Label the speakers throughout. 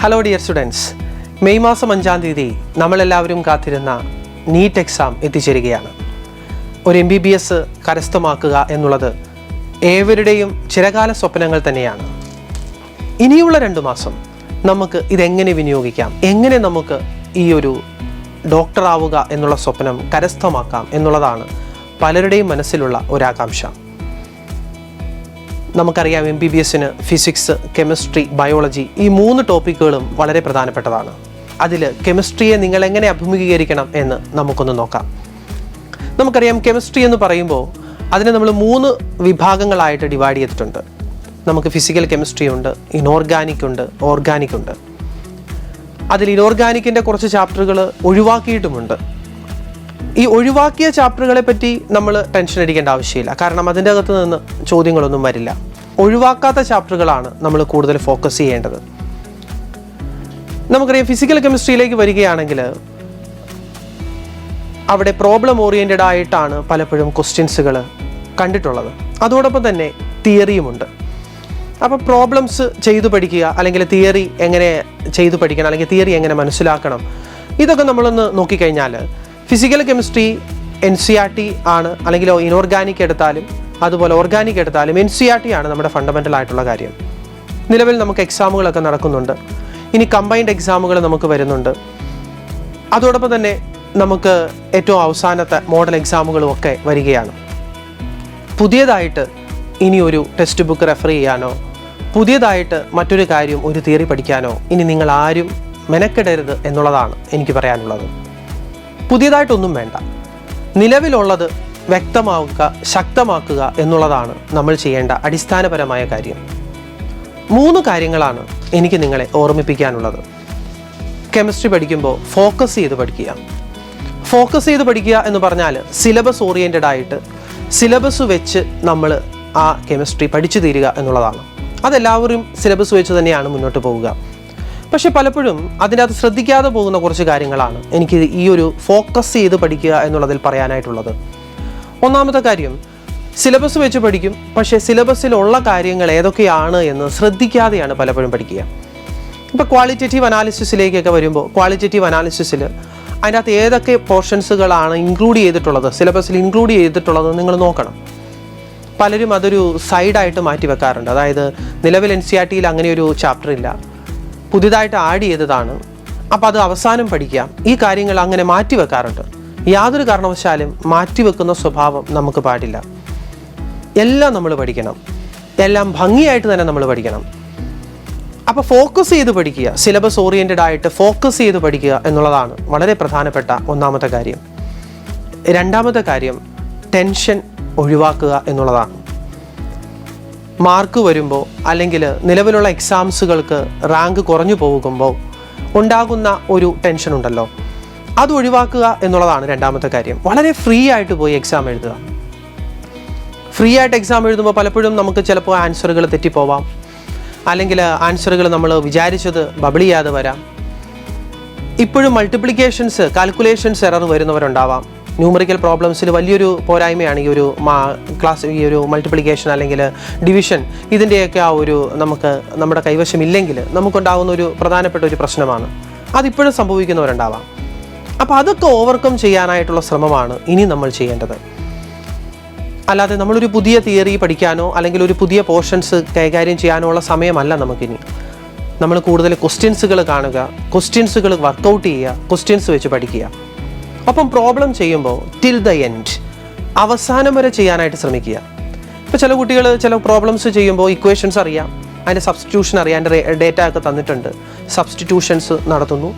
Speaker 1: Hello dear students, May മാസം 5-ാം തീയതി നമ്മളെല്ലാവരും കാത്തിരുന്ന നീറ്റ് എക്സാം എത്തിച്ചേരുകയാണ്. ഒരു MBBS കരസ്ഥമാക്കുക എന്നുള്ളത് ഏവരുടെയും ചിരകാല സ്വപ്നങ്ങൾ തന്നെയാണ്. ഇനിയുള്ള 2 മാസം നമുക്ക് ഇതെങ്ങനെ വിനിയോഗിക്കാം, എങ്ങനെ നമുക്ക് ഈ ഒരു ഡോക്ടറാവുക എന്നുള്ള സ്വപ്നം കരസ്ഥമാക്കാം എന്നുള്ളതാണ് പലരുടെയും മനസ്സിലുള്ള ഒരാകാംക്ഷ. നമുക്കറിയാം, MBBSന് ഫിസിക്സ്, കെമിസ്ട്രി, ബയോളജി ഈ 3 ടോപ്പിക്കുകളും വളരെ പ്രധാനപ്പെട്ടതാണ്. അതിൽ കെമിസ്ട്രിയെ നിങ്ങൾ എങ്ങനെ അഭിമുഖീകരിക്കണം എന്ന് നമുക്കൊന്ന് നോക്കാം. നമുക്കറിയാം, കെമിസ്ട്രി എന്ന് പറയുമ്പോൾ അതിനെ നമ്മൾ 3 വിഭാഗങ്ങളായിട്ട് ഡിവൈഡ് ചെയ്തിട്ടുണ്ട്. നമുക്ക് ഫിസിക്കൽ കെമിസ്ട്രി ഉണ്ട്, ഇനോർഗാനിക് ഉണ്ട്, ഓർഗാനിക് ഉണ്ട്. അതിൽ ഇനോർഗാനിക്കിൻ്റെ കുറച്ച് ചാപ്റ്ററുകൾ ഒഴിവാക്കിയിട്ടുമുണ്ട്. ഈ ഒഴിവാക്കിയ ചാപ്റ്ററുകളെ പറ്റി നമ്മൾ ടെൻഷൻ അടിക്കേണ്ട ആവശ്യമില്ല, കാരണം അതിൻ്റെ അകത്ത് നിന്ന് ചോദ്യങ്ങളൊന്നും വരില്ല. ഒഴിവാക്കാത്ത ചാപ്റ്ററുകളാണ് നമ്മൾ കൂടുതൽ ഫോക്കസ് ചെയ്യേണ്ടത്. നമുക്കറിയാം, ഫിസിക്കൽ കെമിസ്ട്രിയിലേക്ക് വരികയാണെങ്കിൽ അവിടെ പ്രോബ്ലം ഓറിയൻറ്റഡ് ആയിട്ടാണ് പലപ്പോഴും ക്വസ്റ്റ്യൻസുകൾ കണ്ടിട്ടുള്ളത്. അതോടൊപ്പം തന്നെ തിയറിയുമുണ്ട്. അപ്പോൾ പ്രോബ്ലംസ് ചെയ്തു പഠിക്കുക, അല്ലെങ്കിൽ തിയറി എങ്ങനെ ചെയ്തു പഠിക്കണം, അല്ലെങ്കിൽ തിയറി എങ്ങനെ മനസ്സിലാക്കണം, ഇതൊക്കെ നമ്മളൊന്ന് നോക്കിക്കഴിഞ്ഞാൽ ഫിസിക്കൽ കെമിസ്ട്രി NCERT ആണ്, അല്ലെങ്കിൽ ഇനോർഗാനിക് എടുത്താലും അതുപോലെ ഓർഗാനിക് എടുത്താലും NCERT ആണ് നമ്മുടെ ഫണ്ടമെൻ്റൽ ആയിട്ടുള്ള കാര്യം. നിലവിൽ നമുക്ക് എക്സാമുകളൊക്കെ നടക്കുന്നുണ്ട്. ഇനി കമ്പൈൻഡ് എക്സാമുകൾ നമുക്ക് വരുന്നുണ്ട്. അതോടൊപ്പം തന്നെ നമുക്ക് ഏറ്റവും അവസാനത്തെ മോഡൽ എക്സാമുകളും ഒക്കെ വരികയാണ്. പുതിയതായിട്ട് ഇനി ഒരു ടെക്സ്റ്റ് ബുക്ക് റെഫർ ചെയ്യാനോ പുതിയതായിട്ട് മറ്റൊരു കാര്യം, ഒരു തിയറി പഠിക്കാനോ ഇനി നിങ്ങൾ ആരും മെനക്കെടരുത് എന്നുള്ളതാണ് എനിക്ക് പറയാനുള്ളത്. പുതിയതായിട്ടൊന്നും വേണ്ട, നിലവിലുള്ളത് വ്യക്തമാക്കുക, ശക്തമാക്കുക എന്നുള്ളതാണ് നമ്മൾ ചെയ്യേണ്ട അടിസ്ഥാനപരമായ കാര്യം. 3 കാര്യങ്ങളാണ് എനിക്ക് നിങ്ങളെ ഓർമ്മിപ്പിക്കാനുള്ളത്. കെമിസ്ട്രി പഠിക്കുമ്പോൾ ഫോക്കസ് ചെയ്ത് പഠിക്കുക. ഫോക്കസ് ചെയ്ത് പഠിക്കുക എന്ന് പറഞ്ഞാൽ സിലബസ് ഓറിയൻറ്റഡ് ആയിട്ട് സിലബസ് വെച്ച് നമ്മൾ ആ കെമിസ്ട്രി പഠിച്ചു തീരുക എന്നുള്ളതാണ്. അതെല്ലാവരും സിലബസ് വെച്ച് തന്നെയാണ് മുന്നോട്ട് പോവുക. പക്ഷെ പലപ്പോഴും അതിനകത്ത് ശ്രദ്ധിക്കാതെ പോകുന്ന കുറച്ച് കാര്യങ്ങളാണ് എനിക്ക് ഈ ഒരു ഫോക്കസ് ചെയ്ത് പഠിക്കുക എന്നുള്ളതിൽ പറയാനായിട്ടുള്ളത്. ഒന്നാമത്തെ കാര്യം, സിലബസ് വെച്ച് പഠിക്കും, പക്ഷേ സിലബസിലുള്ള കാര്യങ്ങൾ ഏതൊക്കെയാണ് എന്ന് ശ്രദ്ധിക്കാതെയാണ് പലപ്പോഴും പഠിക്കുക. ഇപ്പോൾ ക്വാളിറ്റേറ്റീവ് അനാലിസിസിലേക്കൊക്കെ വരുമ്പോൾ, ക്വാളിറ്റേറ്റീവ് അനാലിസിസിൽ അതിനകത്ത് ഏതൊക്കെ പോർഷൻസുകളാണ് ഇൻക്ലൂഡ് ചെയ്തിട്ടുള്ളത്, സിലബസിൽ ഇൻക്ലൂഡ് ചെയ്തിട്ടുള്ളത് നിങ്ങൾ നോക്കണം. പലരും അതൊരു സൈഡായിട്ട് മാറ്റി വെക്കാറുണ്ട്. അതായത് നിലവിൽ NCERTയിൽ അങ്ങനെ ഒരു ചാപ്റ്റർ ഇല്ല, പുതിയതായിട്ട് ആഡ് ചെയ്തതാണ്, അപ്പോൾ അത് അവസാനം പഠിക്കാം. ഈ കാര്യങ്ങൾ അങ്ങനെ മാറ്റി വെക്കാറുണ്ട്. യാതൊരു കാരണവശാലും മാറ്റിവെക്കുന്ന സ്വഭാവം നമുക്ക് പാടില്ല. എല്ലാം നമ്മൾ പഠിക്കണം, എല്ലാം ഭംഗിയായിട്ട് തന്നെ നമ്മൾ പഠിക്കണം. അപ്പോൾ ഫോക്കസ് ചെയ്ത് പഠിക്കുക, സിലബസ് ഓറിയൻറ്റഡ് ആയിട്ട് ഫോക്കസ് ചെയ്ത് പഠിക്കുക എന്നുള്ളതാണ് വളരെ പ്രധാനപ്പെട്ട ഒന്നാമത്തെ കാര്യം. രണ്ടാമത്തെ കാര്യം, ടെൻഷൻ ഒഴിവാക്കുക എന്നുള്ളതാണ്. മാർക്ക് വരുമ്പോൾ, അല്ലെങ്കിൽ നിലവിലുള്ള എക്സാംസുകൾക്ക് റാങ്ക് കുറഞ്ഞു പോകുമ്പോൾ ഉണ്ടാകുന്ന ഒരു ടെൻഷൻ ഉണ്ടല്ലോ, അത് ഒഴിവാക്കുക എന്നുള്ളതാണ് രണ്ടാമത്തെ കാര്യം. വളരെ ഫ്രീ ആയിട്ട് പോയി എക്സാം എഴുതുക. ഫ്രീ ആയിട്ട് എക്സാം എഴുതുമ്പോൾ പലപ്പോഴും നമുക്ക് ചിലപ്പോൾ ആൻസറുകൾ തെറ്റിപ്പോവാം, അല്ലെങ്കിൽ ആൻസറുകൾ നമ്മൾ വിചാരിച്ചത് ബബിൾ ചെയ്യാതെ വരാം. ഇപ്പോഴും മൾട്ടിപ്ലിക്കേഷൻസ്, കാൽക്കുലേഷൻസ് എറർ വരുന്നവരുണ്ടാവാം. ന്യൂമറിക്കൽ പ്രോബ്ലംസിൽ വലിയൊരു പോരായ്മയാണ് ഈ ഒരു മൾട്ടിപ്ലിക്കേഷൻ അല്ലെങ്കിൽ ഡിവിഷൻ. ഇതിൻ്റെയൊക്കെ ആ ഒരു നമ്മുടെ കൈവശമില്ലെങ്കിൽ നമുക്കുണ്ടാകുന്ന ഒരു പ്രധാനപ്പെട്ട ഒരു പ്രശ്നമാണ്. അതിപ്പോഴും സംഭവിക്കുന്നവരുണ്ടാവാം. അപ്പോൾ അതൊക്കെ ഓവർകം ചെയ്യാനായിട്ടുള്ള ശ്രമമാണ് ഇനി നമ്മൾ ചെയ്യേണ്ടത്. അല്ലാതെ നമ്മളൊരു പുതിയ തിയറി പഠിക്കാനോ അല്ലെങ്കിൽ ഒരു പുതിയ പോർഷൻസ് കൈകാര്യം ചെയ്യാനോ ഉള്ള സമയമല്ല നമുക്കിനി. നമ്മൾ കൂടുതൽ ക്വസ്റ്റ്യൻസുകൾ കാണുക, ക്വസ്റ്റ്യൻസുകൾ വർക്കൗട്ട് ചെയ്യുക, ക്വസ്റ്റ്യൻസ് വെച്ച് പഠിക്കുക. അപ്പം പ്രോബ്ലം ചെയ്യുമ്പോൾ ടിൽ ദ എൻഡ്, അവസാനം വരെ ചെയ്യാനായിട്ട് ശ്രമിക്കുക. ഇപ്പോൾ ചില കുട്ടികൾ ചില പ്രോബ്ലംസ് ചെയ്യുമ്പോൾ ഇക്വേഷൻസ് അറിയാം, അതിൻ്റെ സബ്സ്റ്റിറ്റ്യൂഷൻ അറിയാം, അതിൻ്റെ ഡേറ്റ ഒക്കെ തന്നിട്ടുണ്ട്, സബ്സ്റ്റിറ്റ്യൂഷൻസ് നടത്തുന്നു.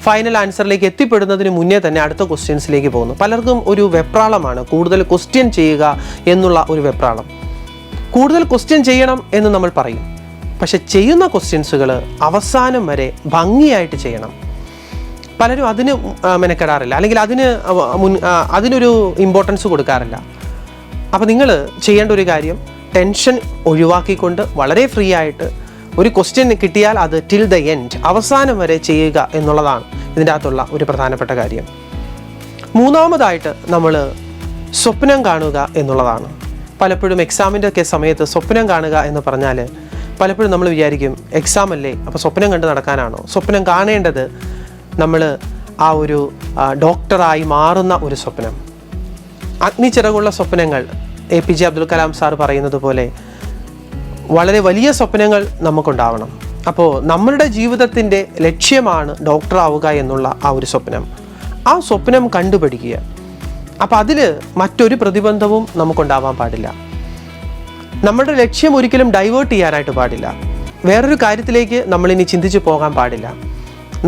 Speaker 1: ഫൈനൽ ആൻസറിലേക്ക് എത്തിപ്പെടുന്നതിന് മുന്നേ തന്നെ അടുത്ത ക്വസ്റ്റ്യൻസിലേക്ക് പോകുന്നു. പലർക്കും ഒരു വെപ്രാളമാണ് കൂടുതൽ ക്വസ്റ്റ്യൻ ചെയ്യുക എന്നുള്ള ഒരു വെപ്രാളം. കൂടുതൽ ക്വസ്റ്റ്യൻ ചെയ്യണം എന്ന് നമ്മൾ പറയും, പക്ഷെ ചെയ്യുന്ന ക്വസ്റ്റ്യൻസുകൾ അവസാനം വരെ ഭംഗിയായിട്ട് ചെയ്യണം. പലരും അതിന് മെനക്കെടാറില്ല, അല്ലെങ്കിൽ അതിനൊരു ഇമ്പോർട്ടൻസ് കൊടുക്കാറില്ല. അപ്പോൾ നിങ്ങൾ ചെയ്യേണ്ട ഒരു കാര്യം, ടെൻഷൻ ഒഴിവാക്കിക്കൊണ്ട് വളരെ ഫ്രീ ആയിട്ട് ഒരു ക്വസ്റ്റ്യൻ കിട്ടിയാൽ അത് ടിൽ ദ എൻഡ്, അവസാനം വരെ ചെയ്യുക എന്നുള്ളതാണ് ഇതിൻ്റെ അകത്തുള്ള ഒരു പ്രധാനപ്പെട്ട കാര്യം. മൂന്നാമതായിട്ട് നമ്മൾ സ്വപ്നം കാണുക എന്നുള്ളതാണ്. പലപ്പോഴും എക്സാമിൻ്റെ ഒക്കെ സമയത്ത് സ്വപ്നം കാണുക എന്ന് പറഞ്ഞാൽ പലപ്പോഴും നമ്മൾ വിചാരിക്കും എക്സാം അല്ലേ, അപ്പോൾ സ്വപ്നം കണ്ട് നടക്കാനാണോ? സ്വപ്നം കാണേണ്ടത് നമ്മൾ ആ ഒരു ഡോക്ടറായി മാറുന്ന ഒരു സ്വപ്നം, അഗ്നിച്ചിറകുള്ള സ്വപ്നങ്ങൾ. APJ അബ്ദുൽ കലാം സാർ പറയുന്നത് പോലെ വളരെ വലിയ സ്വപ്നങ്ങൾ നമുക്കുണ്ടാവണം. അപ്പോൾ നമ്മളുടെ ജീവിതത്തിൻ്റെ ലക്ഷ്യമാണ് ഡോക്ടറാവുക എന്നുള്ള ആ ഒരു സ്വപ്നം. ആ സ്വപ്നം കണ്ടുപിടിക്കുക. അപ്പോൾ അതിൽ മറ്റൊരു പ്രതിബന്ധവും നമുക്കുണ്ടാവാൻ പാടില്ല. നമ്മുടെ ലക്ഷ്യം ഒരിക്കലും ഡൈവേർട്ട് ചെയ്യാനായിട്ട് പാടില്ല. വേറൊരു കാര്യത്തിലേക്ക് നമ്മളിനി ചിന്തിച്ച് പോകാൻ പാടില്ല.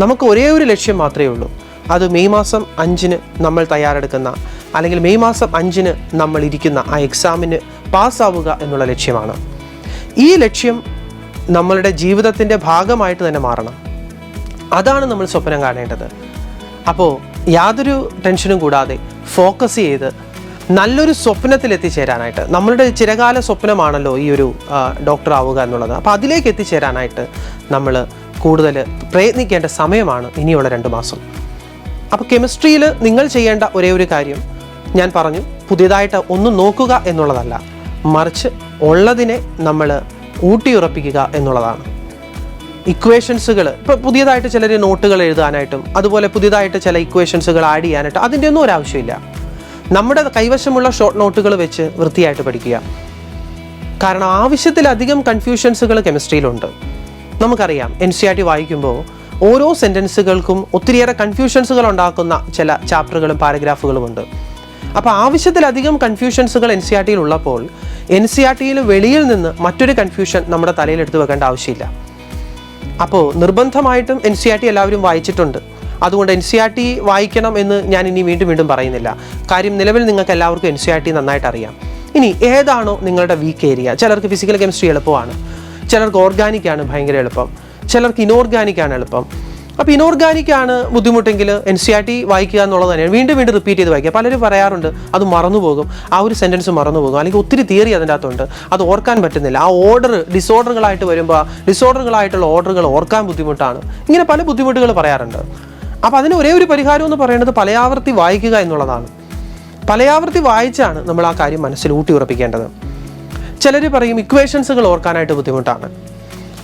Speaker 1: നമുക്ക് ഒരേ ഒരു ലക്ഷ്യം മാത്രമേ ഉള്ളൂ. അത് മെയ് മാസം 5-ന് നമ്മൾ തയ്യാറെടുക്കുന്ന, അല്ലെങ്കിൽ മെയ് മാസം 5-ന് നമ്മൾ ഇരിക്കുന്ന ആ എക്സാമിന് പാസ്സാവുക എന്നുള്ള ലക്ഷ്യമാണ്. ഈ ലക്ഷ്യം നമ്മളുടെ ജീവിതത്തിൻ്റെ ഭാഗമായിട്ട് തന്നെ മാറണം. അതാണ് നമ്മൾ സ്വപ്നം കാണേണ്ടത്. അപ്പോൾ യാതൊരു ടെൻഷനും കൂടാതെ ഫോക്കസ് ചെയ്ത് നല്ലൊരു സ്വപ്നത്തിൽ എത്തിച്ചേരാനായിട്ട്, നമ്മളുടെ ചിരകാല സ്വപ്നമാണല്ലോ ഈ ഒരു ഡോക്ടർ ആവുക എന്നുള്ളത്. അപ്പോൾ അതിലേക്ക് എത്തിച്ചേരാനായിട്ട് നമ്മൾ കൂടുതൽ പ്രയത്നിക്കേണ്ട സമയമാണ് ഇനിയുള്ള 2 മാസം. അപ്പോൾ കെമിസ്ട്രിയിൽ നിങ്ങൾ ചെയ്യേണ്ട ഒരേ ഒരു കാര്യം ഞാൻ പറഞ്ഞു, പുതിയതായിട്ട് ഒന്നും നോക്കുക എന്നുള്ളതല്ല, മറിച്ച് ഉള്ളതിനെ നമ്മൾ ഊട്ടിയുറപ്പിക്കുക എന്നുള്ളതാണ്. ഇക്വേഷൻസുകൾ ഇപ്പോൾ പുതിയതായിട്ട് ചിലർ നോട്ടുകൾ എഴുതാനായിട്ടും അതുപോലെ പുതിയതായിട്ട് ചില ഇക്വേഷൻസുകൾ ആഡ് ചെയ്യാനായിട്ടും അതിൻ്റെ ഒന്നും ഒരാവശ്യമില്ല. നമ്മുടെ കൈവശമുള്ള ഷോർട്ട് നോട്ടുകൾ വെച്ച് വൃത്തിയായിട്ട് പഠിക്കുക. കാരണം ആവശ്യത്തിലധികം കൺഫ്യൂഷൻസുകൾ കെമിസ്ട്രിയിലുണ്ട്. നമുക്കറിയാം, NCERT വായിക്കുമ്പോൾ ഓരോ സെൻറ്റൻസുകൾക്കും ഒത്തിരിയേറെ കൺഫ്യൂഷൻസുകൾ ഉണ്ടാക്കുന്ന ചില ചാപ്റ്ററുകളും പാരഗ്രാഫുകളും ഉണ്ട്. അപ്പോൾ ആവശ്യത്തിലധികം കൺഫ്യൂഷൻസുകൾ NCERT ഉള്ളപ്പോൾ NCERT വെളിയിൽ നിന്ന് മറ്റൊരു കൺഫ്യൂഷൻ നമ്മുടെ തലയിൽ എടുത്ത് വെക്കേണ്ട ആവശ്യമില്ല. അപ്പോൾ നിർബന്ധമായിട്ടും NCERT എല്ലാവരും വായിച്ചിട്ടുണ്ട്. അതുകൊണ്ട് NCERT വായിക്കണം എന്ന് ഞാൻ ഇനി വീണ്ടും പറയുന്നില്ല. കാര്യം നിലവിൽ നിങ്ങൾക്ക് എല്ലാവർക്കും NCERT നന്നായിട്ട് അറിയാം. ഇനി ഏതാണോ നിങ്ങളുടെ വീക്ക് ഏരിയ, ചിലർക്ക് ഫിസിക്കൽ കെമിസ്ട്രി എളുപ്പമാണ്, ചിലർക്ക് ഓർഗാനിക് ആണ് ഭയങ്കര എളുപ്പം, ചിലർക്ക് ഇനോർഗാനിക് ആണ് എളുപ്പം. അപ്പോൾ ഇനോർഗാനിക് ആണ് ബുദ്ധിമുട്ടെങ്കിൽ NCERT വായിക്കുക എന്നുള്ളത് തന്നെയാണ്. വീണ്ടും റിപ്പീറ്റ് ചെയ്ത് വായിക്കുക. പലരും പറയാറുണ്ട് അത് മറന്നുപോകും, ആ ഒരു സെൻറ്റൻസ് മറന്നുപോകും, അല്ലെങ്കിൽ ഒത്തിരി തിയറി അതിൻ്റെ അകത്തുണ്ട്, അത് ഓർക്കാൻ പറ്റുന്നില്ല, ആ ഓർഡർ ഡിസോർഡറുകളായിട്ട് വരുമ്പോൾ ഡിസോർഡറുകളായിട്ടുള്ള ഓർഡറുകൾ ഓർക്കാൻ ബുദ്ധിമുട്ടാണ്, ഇങ്ങനെ പല ബുദ്ധിമുട്ടുകൾ പറയാറുണ്ട്. അപ്പോൾ അതിന് ഒരേ ഒരു പരിഹാരം എന്ന് പറയുന്നത് പലയാവർത്തി വായിക്കുക എന്നുള്ളതാണ്. പലയാവർത്തി വായിച്ചാണ് നമ്മൾ ആ കാര്യം മനസ്സിൽ ഊട്ടി ഉറപ്പിക്കേണ്ടത്. ചിലർ പറയും ഇക്വേഷൻസുകൾ ഓർക്കാനായിട്ട് ബുദ്ധിമുട്ടാണ്.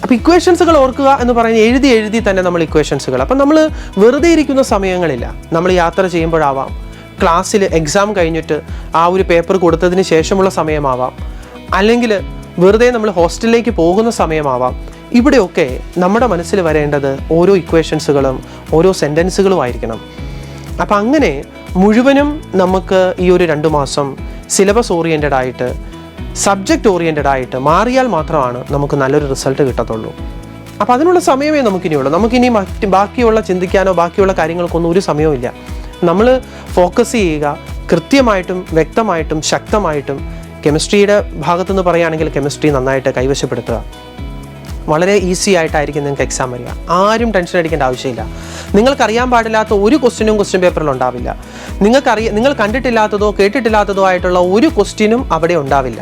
Speaker 1: അപ്പോൾ ഇക്വേഷൻസുകൾ ഓർക്കുക എന്ന് പറയുന്നത് എഴുതി തന്നെ നമ്മൾ ഇക്വേഷൻസുകൾ. അപ്പം നമ്മൾ വെറുതെ ഇരിക്കുന്ന സമയങ്ങളില്ല, നമ്മൾ യാത്ര ചെയ്യുമ്പോഴാവാം, ക്ലാസ്സിൽ എക്സാം കഴിഞ്ഞിട്ട് ആ ഒരു പേപ്പർ കൊടുത്തതിന് ശേഷമുള്ള സമയമാവാം, അല്ലെങ്കിൽ വെറുതെ നമ്മൾ ഹോസ്റ്റലിലേക്ക് പോകുന്ന സമയമാവാം. ഇവിടെയൊക്കെ നമ്മുടെ മനസ്സിൽ വരേണ്ടത് ഓരോ ഇക്വേഷൻസുകളും ഓരോ സെൻറ്റൻസുകളും ആയിരിക്കണം. അപ്പം അങ്ങനെ മുഴുവനും നമുക്ക് ഈ ഒരു 2 മാസം സിലബസ് ഓറിയൻറ്റഡ് ആയിട്ട്, സബ്ജക്റ്റ് ഓറിയൻറ്റഡ് ആയിട്ട് മാറിയാൽ മാത്രമാണ് നമുക്ക് നല്ലൊരു റിസൾട്ട് കിട്ടത്തുള്ളൂ. അപ്പോൾ അതിനുള്ള സമയമേ നമുക്കിനിയുള്ളൂ. നമുക്കിനി ബാക്കിയുള്ള ചിന്തിക്കാനോ ബാക്കിയുള്ള കാര്യങ്ങൾക്കൊന്നും ഒരു സമയവും ഇല്ല. നമ്മൾ ഫോക്കസ് ചെയ്യുക, കൃത്യമായിട്ടും വ്യക്തമായിട്ടും ശക്തമായിട്ടും. കെമിസ്ട്രിയുടെ ഭാഗത്തുനിന്ന് പറയുകയാണെങ്കിൽ കെമിസ്ട്രി നന്നായിട്ട് കൈവശപ്പെടുത്തുക. വളരെ ഈസി ആയിട്ടായിരിക്കും നിങ്ങൾക്ക് എക്സാം വരിക. ആരും ടെൻഷൻ അടിക്കേണ്ട ആവശ്യമില്ല. നിങ്ങൾക്കറിയാൻ പാടില്ലാത്ത ഒരു ക്വസ്റ്റ്യനും ക്വസ്റ്റ്യൻ പേപ്പറിൽ ഉണ്ടാവില്ല. നിങ്ങൾ കണ്ടിട്ടില്ലാത്തതോ കേട്ടിട്ടില്ലാത്തതോ ആയിട്ടുള്ള ഒരു ക്വസ്റ്റ്യനും അവിടെ ഉണ്ടാവില്ല.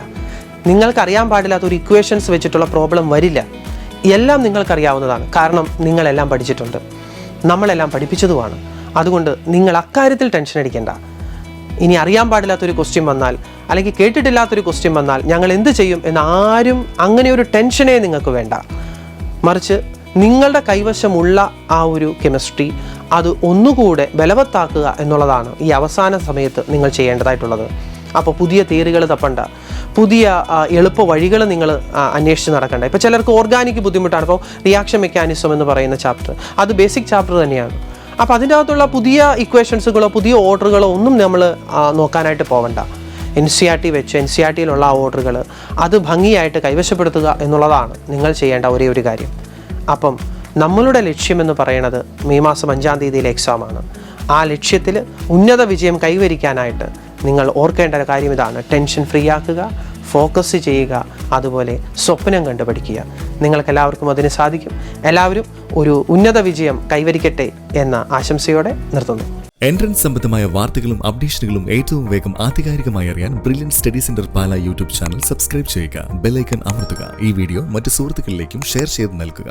Speaker 1: നിങ്ങൾക്കറിയാൻ പാടില്ലാത്ത ഒരു ഇക്വേഷൻസ് വെച്ചിട്ടുള്ള പ്രോബ്ലം വരില്ല. എല്ലാം നിങ്ങൾക്കറിയാവുന്നതാണ്. കാരണം നിങ്ങളെല്ലാം പഠിച്ചിട്ടുണ്ട്, നമ്മളെല്ലാം പഠിപ്പിച്ചതുമാണ്. അതുകൊണ്ട് നിങ്ങൾ അക്കാര്യത്തിൽ ടെൻഷൻ അടിക്കേണ്ട. ഇനി അറിയാൻ പാടില്ലാത്തൊരു ക്വസ്റ്റ്യൻ വന്നാൽ, അല്ലെങ്കിൽ കേട്ടിട്ടില്ലാത്തൊരു ക്വസ്റ്റ്യൻ വന്നാൽ ഞങ്ങൾ എന്ത് ചെയ്യും എന്ന് ആരും അങ്ങനെ ഒരു ടെൻഷനേ നിങ്ങൾക്ക് വേണ്ട. മറിച്ച് നിങ്ങളുടെ കൈവശമുള്ള ആ ഒരു കെമിസ്ട്രി അത് ഒന്നുകൂടെ ബലവത്താക്കുക എന്നുള്ളതാണ് ഈ അവസാന സമയത്ത് നിങ്ങൾ ചെയ്യേണ്ടതായിട്ടുള്ളത്. അപ്പോൾ പുതിയ തിയറികൾ തപ്പണ്ട, പുതിയ എളുപ്പ വഴികൾ നിങ്ങൾ അന്വേഷിച്ച് നടക്കണ്ട. ഇപ്പോൾ ചിലർക്ക് ഓർഗാനിക് ബുദ്ധിമുട്ടാണ്. ഇപ്പോൾ റിയാക്ഷൻ മെക്കാനിസം എന്ന് പറയുന്ന ചാപ്റ്റർ അത് ബേസിക് ചാപ്റ്റർ തന്നെയാണ്. അപ്പോൾ അതിൻ്റെ അകത്തുള്ള പുതിയ ഇക്വേഷൻസുകളോ പുതിയ ഓർഡറുകളോ ഒന്നും നമ്മൾ നോക്കാനായിട്ട് പോകണ്ട. NCERT വെച്ച് NCERTയിലുള്ള ആ ഓർഡറുകൾ അത് ഭംഗിയായിട്ട് കൈവശപ്പെടുത്തുക എന്നുള്ളതാണ് നിങ്ങൾ ചെയ്യേണ്ട ഒരേ ഒരു കാര്യം. അപ്പം നമ്മളുടെ ലക്ഷ്യമെന്ന് പറയുന്നത് മെയ് മാസം 5-ാം തീയതിയിലെ എക്സാമാണ്. ആ ലക്ഷ്യത്തിൽ ഉന്നത വിജയം കൈവരിക്കാനായിട്ട് നിങ്ങൾ ഓർക്കേണ്ട കാര്യം ഇതാണ്: ടെൻഷൻ ഫ്രീ ആക്കുക, ഫോക്കസ് ചെയ്യുക, അതുപോലെ സ്വപ്നം കണ്ടുപിടിക്കുക. നിങ്ങൾക്കെല്ലാവർക്കും അതിന് സാധിക്കും. എല്ലാവരും ഒരു ഉന്നത വിജയം കൈവരിക്കട്ടെ എന്ന ആശംസയോടെ നിർത്തുന്നു.
Speaker 2: എൻട്രൻസ് സംബന്ധമായ വാർത്തകളും അപ്ഡേഷനുകളും ഏറ്റവും വേഗം ആധികാരികമായി അറിയാൻ ബ്രില്യൻറ്റ് സ്റ്റഡി സെന്റർ പാല യൂട്യൂബ് ചാനൽ സബ്സ്ക്രൈബ് ചെയ്യുക, ബെൽ ഐക്കൺ അമർത്തുക. ഈ വീഡിയോ മറ്റ് സുഹൃത്തുക്കളിലേക്കും ഷെയർ ചെയ്ത് നൽകുക.